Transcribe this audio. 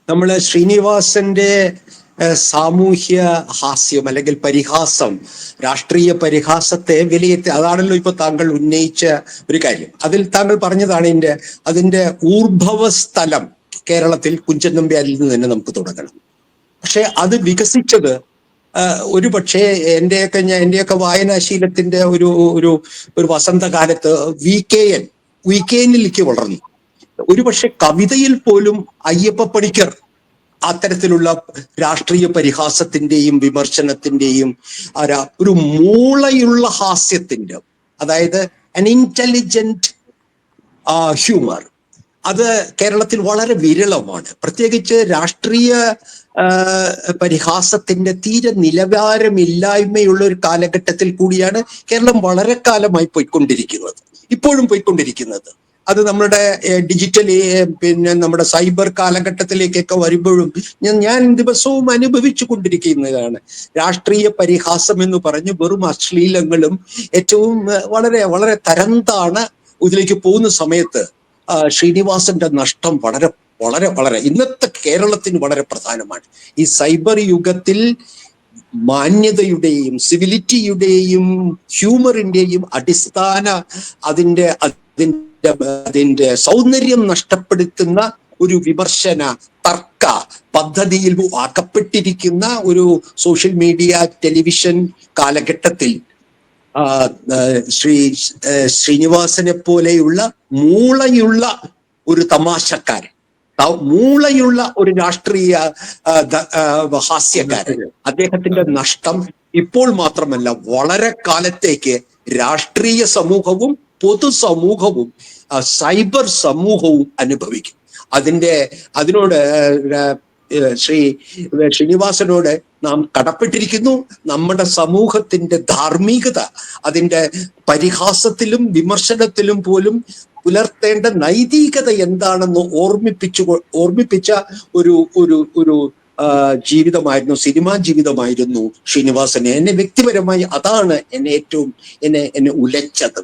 നമ്മള് ശ്രീനിവാസന്റെ സാമൂഹ്യ ഹാസ്യം അല്ലെങ്കിൽ പരിഹാസം, രാഷ്ട്രീയ പരിഹാസത്തെ വിലയിരുത്തി, അതാണല്ലോ ഇപ്പൊ താങ്കൾ ഉന്നയിച്ച ഒരു കാര്യം. അതിൽ താങ്കൾ പറഞ്ഞതാണ് അതിന്റെ ഊർഭവ സ്ഥലം കേരളത്തിൽ കുഞ്ചൻ നമ്പ്യാരിൽ നിന്ന് തന്നെ നമുക്ക് തുടങ്ങണം. പക്ഷെ അത് വികസിച്ചത് ഒരു പക്ഷേ എന്റെയൊക്കെ വായനാശീലത്തിന്റെ ഒരു ഒരു ഒരു വസന്തകാലത്ത് വി കെ എന്നിലേക്ക് വളർന്നു. ഒരുപക്ഷെ കവിതയിൽ പോലും അയ്യപ്പ പണിക്കർ അത്തരത്തിലുള്ള രാഷ്ട്രീയ പരിഹാസത്തിന്റെയും വിമർശനത്തിന്റെയും ഒരു മൂളയുള്ള ഹാസ്യത്തിന്റെ, അതായത് അൻ ഇന്റലിജന്റ് ഹ്യൂമർ, അത് കേരളത്തിൽ വളരെ വിരളമാണ്. പ്രത്യേകിച്ച് രാഷ്ട്രീയ പരിഹാസത്തിന്റെ തീരെ നിലവാരമില്ലായ്മയുള്ള ഒരു കാലഘട്ടത്തിൽ കൂടിയാണ് കേരളം വളരെ കാലമായി പോയിക്കൊണ്ടിരിക്കുന്നത്, ഇപ്പോഴും പോയിക്കൊണ്ടിരിക്കുന്നത്. അത് നമ്മുടെ ഡിജിറ്റൽ നമ്മുടെ സൈബർ കാലഘട്ടത്തിലേക്കൊക്കെ വരുമ്പോഴും ഞാൻ ദിവസവും അനുഭവിച്ചു കൊണ്ടിരിക്കുന്നതാണ്. രാഷ്ട്രീയ പരിഹാസം എന്ന് പറഞ്ഞ് വെറും അശ്ലീലങ്ങളും ഏറ്റവും വളരെ വളരെ തരംതാണ് ഇതിലേക്ക് പോകുന്ന സമയത്ത് ശ്രീനിവാസന്റെ നഷ്ടം വളരെ വളരെ വളരെ ഇന്നത്തെ കേരളത്തിന് വളരെ പ്രധാനമാണ്. ഈ സൈബർ യുഗത്തിൽ മാന്യതയുടെയും സിവിലിറ്റിയുടെയും ഹ്യൂമറിന്റെയും അടിസ്ഥാന അതിന്റെ സൗന്ദര്യം നഷ്ടപ്പെടുത്തുന്ന ഒരു വിമർശന തർക്ക പദ്ധതിയിൽ ആക്കപ്പെട്ടിരിക്കുന്ന ഒരു സോഷ്യൽ മീഡിയ ടെലിവിഷൻ കാലഘട്ടത്തിൽ ശ്രീനിവാസനെ പോലെയുള്ള മൂളയുള്ള ഒരു തമാശക്കാരൻ, മൂളയുള്ള ഒരു രാഷ്ട്രീയ ഹാസ്യക്കാരൻ, അദ്ദേഹത്തിന്റെ നഷ്ടം ഇപ്പോൾ മാത്രമല്ല വളരെ കാലത്തേക്ക് രാഷ്ട്രീയ സമൂഹവും പൊതുസമൂഹവും സൈബർ സമൂഹവും അനുഭവിക്കും. അതിനോട് ശ്രീനിവാസനോട് നാം കടപ്പെട്ടിരിക്കുന്നു. നമ്മുടെ സമൂഹത്തിന്റെ ധാർമ്മികത അതിന്റെ പരിഹാസത്തിലും വിമർശനത്തിലും പോലും പുലർത്തേണ്ട നൈതികത എന്താണെന്ന് ഓർമ്മിപ്പിച്ച ഒരു ഒരു ഒരു ജീവിതമായിരുന്നു, സിനിമാ ജീവിതമായിരുന്നു ശ്രീനിവാസന്. എന്നെ വ്യക്തിപരമായി അതാണ് എന്നെ ഉലച്ചത്.